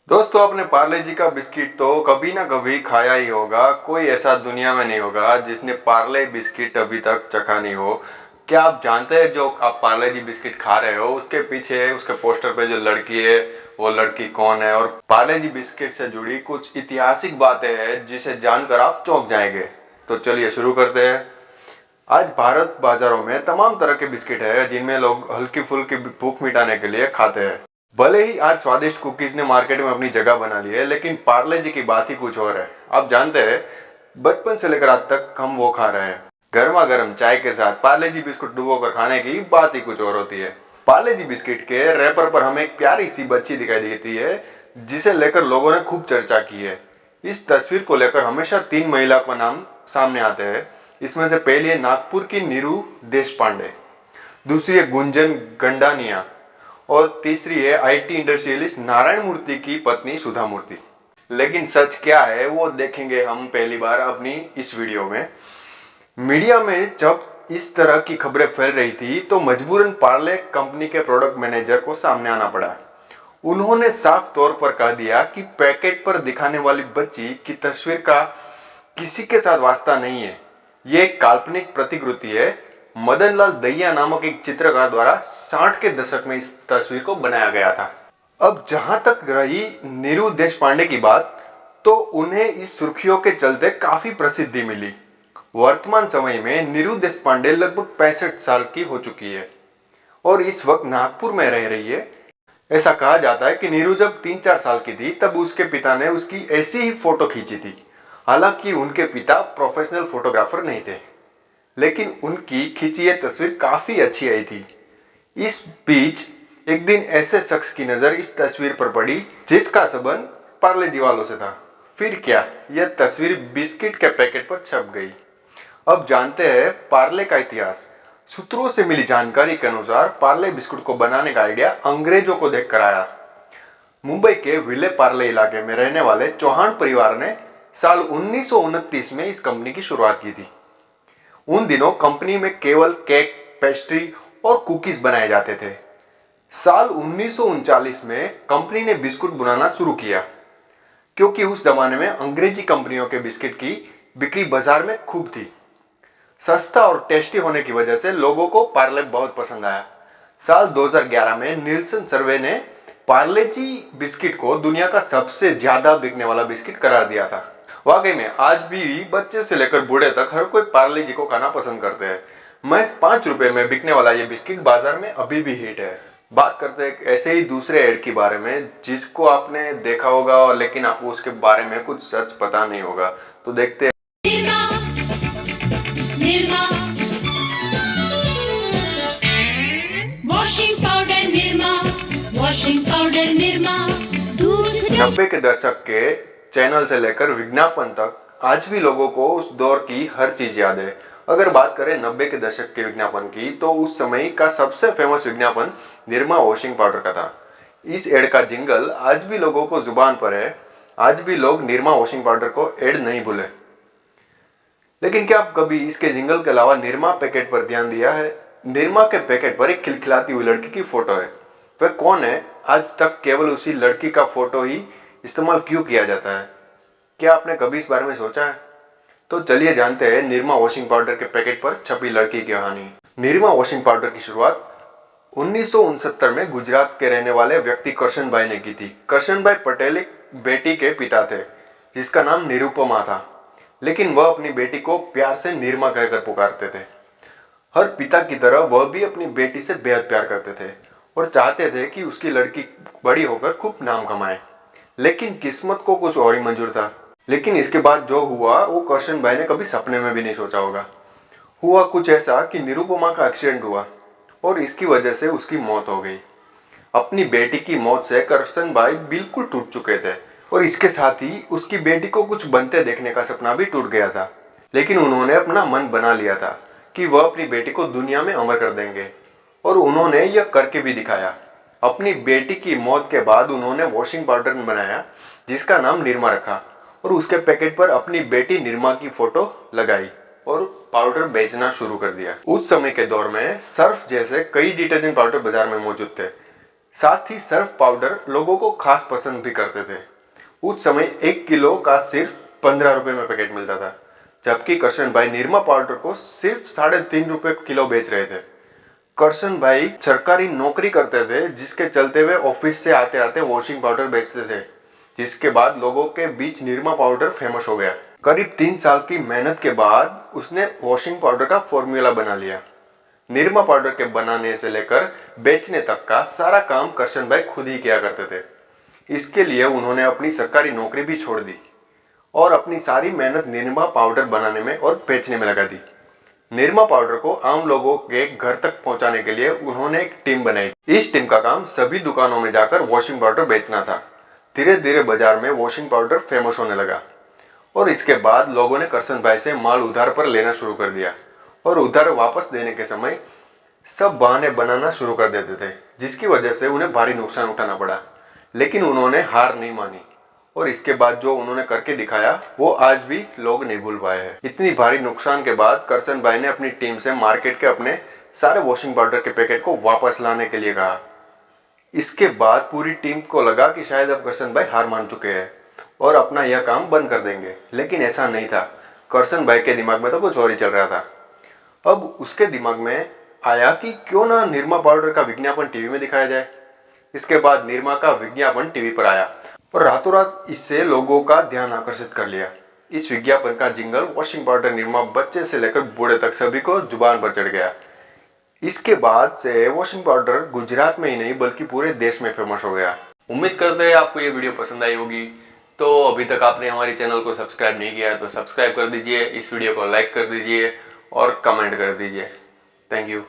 दोस्तों, आपने पार्ले जी का बिस्किट तो कभी ना कभी खाया ही होगा। कोई ऐसा दुनिया में नहीं होगा जिसने पार्ले बिस्किट अभी तक चखा नहीं हो। क्या आप जानते हैं जो आप पार्ले जी बिस्किट खा रहे हो उसके पीछे उसके पोस्टर पे जो लड़की है वो लड़की कौन है, और पार्ले जी बिस्किट से जुड़ी कुछ ऐतिहासिक बातें हैं जिसे जानकर आप चौंक जाएंगे। तो चलिए शुरू करते हैं। आज भारत बाजारों में तमाम तरह के बिस्किट है जिनमें लोग हल्की फुल्की भूख मिटाने के लिए खाते हैं। भले ही आज स्वादिष्ट कुकीज ने मार्केट में अपनी जगह बना ली है, लेकिन पार्ले जी की बात ही कुछ और है। आप जानते हैं, बचपन से लेकर आज तक हम वो खा रहे हैं। गर्मा गर्म चाय के साथ पार्ले जी बिस्कुट डुबो कर खाने की बात ही कुछ और होती है। पार्ले जी बिस्किट के रैपर पर हमें एक प्यारी सी बच्ची दिखाई देती है जिसे लेकर लोगों ने खूब चर्चा की है। इस तस्वीर को लेकर हमेशा 3 महिला का नाम सामने आते हैं। इसमें से पहली है नागपुर की नीरू देशपांडे, दूसरी है गुंजन गंडानिया और तीसरी है आईटी इंडस्ट्रियलिस्ट नारायण मूर्ति की पत्नी सुधा मूर्ति। लेकिन सच क्या है वो देखेंगे हम पहली बार अपनी इस वीडियो में। मीडिया में जब इस तरह की खबरें फैल रही थी तो मजबूरन पार्ले कंपनी के प्रोडक्ट मैनेजर को सामने आना पड़ा। उन्होंने साफ तौर पर कह दिया कि पैकेट पर दिखाने वाली बच्ची की तस्वीर का किसी के साथ वास्ता नहीं है। ये एक काल्पनिक प्रतिकृति है। मदन लाल दहिया नामक एक चित्रकार द्वारा 60 के दशक में इस तस्वीर को बनाया गया था। अब जहां तक रही नीरू देशपांडे की बात, तो उन्हें इस सुर्खियों के चलते काफी प्रसिद्धि मिली। वर्तमान समय में नीरू देशपांडे लगभग 65 साल की हो चुकी है और इस वक्त नागपुर में रह रही है। ऐसा कहा जाता है कि नीरू जब 3-4 साल की थी तब उसके पिता ने उसकी ऐसी ही फोटो खींची थी। हालांकि उनके पिता प्रोफेशनल फोटोग्राफर नहीं थे, लेकिन उनकी खींची यह तस्वीर काफी अच्छी आई थी। इस बीच एक दिन ऐसे शख्स की नजर इस तस्वीर पर पड़ी जिसका संबंध पार्ले जी वालों से था। फिर क्या, यह तस्वीर बिस्किट के पैकेट पर छप गई। अब जानते हैं पार्ले का इतिहास। सूत्रों से मिली जानकारी के अनुसार पार्ले बिस्कुट को बनाने का आइडिया अंग्रेजों को देखकर आया। मुंबई के विले पार्ले इलाके में रहने वाले चौहान परिवार ने साल 1929 में इस कंपनी की शुरुआत की थी। उन दिनों कंपनी में केवल केक, पेस्ट्री और कुकीज बनाए जाते थे। साल 1939 में कंपनी ने बिस्कुट बनाना शुरू किया, क्योंकि उस जमाने में अंग्रेजी कंपनियों के बिस्किट की बिक्री बाजार में खूब थी। सस्ता और टेस्टी होने की वजह से लोगों को पार्ले बहुत पसंद आया। साल 2011 में नीलसन सर्वे ने पार्ले जी बिस्किट को दुनिया का सबसे ज्यादा बिकने वाला बिस्किट करार दिया था। वाकई में आज भी बच्चे से लेकर बूढ़े तक हर कोई पार्ले जी को खाना पसंद करते हैं। महज 5 रुपए में बिकने वाला ये बिस्किट बाजार में अभी भी हिट है। बात करते हैं ऐसे ही दूसरे एड के बारे में जिसको आपने देखा होगा और लेकिन आपको उसके बारे में कुछ सच पता नहीं होगा। तो देखते हैं। Nirma washing powder Nirma, washing powder Nirma, दूध 90 के दशक के चैनल से लेकर विज्ञापन तक आज भी लोगों को उस दौर की हर चीज याद है। अगर बात करें 90 के दशक के विज्ञापन की, तो उस समय का सबसे फेमस विज्ञापन निरमा वॉशिंग पाउडर का था। इस एड का जिंगल आज भी लोगों को जुबान पर है। आज भी लोग निरमा वॉशिंग पाउडर को एड नहीं भूले। लेकिन क्या आप कभी इसके जिंगल के अलावा निरमा पैकेट पर ध्यान दिया है? निरमा के पैकेट पर एक खिलखिलाती हुई लड़की की फोटो है। वह कौन है? आज तक केवल उसी लड़की का फोटो ही इस्तेमाल क्यों किया जाता है? क्या आपने कभी इस बारे में सोचा है? तो चलिए जानते हैं निरमा वॉशिंग पाउडर के पैकेट पर छपी लड़की की कहानी। निरमा वॉशिंग पाउडर की शुरुआत 1969 में गुजरात के रहने वाले व्यक्ति करशन भाई ने की थी। करशन भाई पटेल एक बेटी के पिता थे जिसका नाम निरुपमा था, लेकिन वह अपनी बेटी को प्यार से निरमा कहकर पुकारते थे। हर पिता की तरह वह भी अपनी बेटी से बेहद प्यार करते थे और चाहते थे कि उसकी लड़की बड़ी होकर खूब नाम कमाए। लेकिन किस्मत को कुछ और ही मंजूर था। लेकिन इसके बाद जो हुआ वो करशन भाई ने कभी सपने में भी नहीं सोचा होगा। हुआ कुछ ऐसा कि निरुपमा का एक्सीडेंट हुआ और इसकी वजह से उसकी मौत हो गई। अपनी बेटी की मौत से करशन भाई बिल्कुल टूट चुके थे और इसके साथ ही उसकी बेटी को कुछ बनते देखने का सपना भी टूट गया था। लेकिन उन्होंने अपना मन बना लिया था कि वह अपनी बेटी को दुनिया में अमर कर देंगे और उन्होंने यह करके भी दिखाया। अपनी बेटी की मौत के बाद उन्होंने वॉशिंग पाउडर बनाया जिसका नाम निरमा रखा और उसके पैकेट पर अपनी बेटी निरमा की फोटो लगाई और पाउडर बेचना शुरू कर दिया। उस समय के दौर में सर्फ जैसे कई डिटर्जेंट पाउडर बाजार में मौजूद थे। साथ ही सर्फ पाउडर लोगों को खास पसंद भी करते थे। उस समय 1 किलो का सिर्फ 15 रुपए में पैकेट मिलता था, जबकि करशन भाई निरमा पाउडर को सिर्फ 3.5 रुपए किलो बेच रहे थे। करशन भाई सरकारी नौकरी करते थे, जिसके चलते वे ऑफिस से आते आते वॉशिंग पाउडर बेचते थे, जिसके बाद लोगों के बीच निरमा पाउडर फेमस हो गया। करीब 3 साल की मेहनत के बाद उसने वॉशिंग पाउडर का फॉर्मूला बना लिया। निरमा पाउडर के बनाने से लेकर बेचने तक का सारा काम करशन भाई खुद ही किया करते थे। इसके लिए उन्होंने अपनी सरकारी नौकरी भी छोड़ दी और अपनी सारी मेहनत निरमा पाउडर बनाने में और बेचने में लगा दी। निरमा पाउडर को आम लोगों के घर तक पहुंचाने के लिए उन्होंने एक टीम बनाई। इस टीम का काम सभी दुकानों में जाकर वॉशिंग पाउडर बेचना था। धीरे धीरे बाजार में वॉशिंग पाउडर फेमस होने लगा और इसके बाद लोगों ने करशन भाई से माल उधार पर लेना शुरू कर दिया और उधार वापस देने के समय सब बहाने बनाना शुरू कर देते थे, जिसकी वजह से उन्हें भारी नुकसान उठाना पड़ा। लेकिन उन्होंने हार नहीं मानी और इसके बाद जो उन्होंने करके दिखाया वो आज भी लोग नहीं भूल पाए हैं। इतनी भारी नुकसान के बाद करशन भाई ने अपनी टीम से मार्केट के अपने सारे वॉशिंग पाउडर के पैकेट को वापस लाने के लिए कहा। इसके बाद पूरी टीम को लगा कि शायद अब करशन भाई हार मान चुके हैं और अपना यह काम बंद कर देंगे, लेकिन ऐसा नहीं था। करशन भाई के दिमाग में तो कुछ और ही चल रहा था। अब उसके दिमाग में आया कि क्यों ना निरमा पाउडर का विज्ञापन टीवी में दिखाया जाए। इसके बाद निरमा का विज्ञापन टीवी पर आया और रातों रात इससे लोगों का ध्यान आकर्षित कर लिया। इस विज्ञापन का जिंगल वॉशिंग पाउडर निरमा बच्चे से लेकर बूढ़े तक सभी को जुबान पर चढ़ गया। इसके बाद से वॉशिंग पाउडर गुजरात में ही नहीं बल्कि पूरे देश में फेमस हो गया। उम्मीद करते हैं आपको ये वीडियो पसंद आई होगी। तो अभी तक आपने हमारे चैनल को सब्सक्राइब नहीं किया है तो सब्सक्राइब कर दीजिए, इस वीडियो को लाइक कर दीजिए और कमेंट कर दीजिए। Thank you.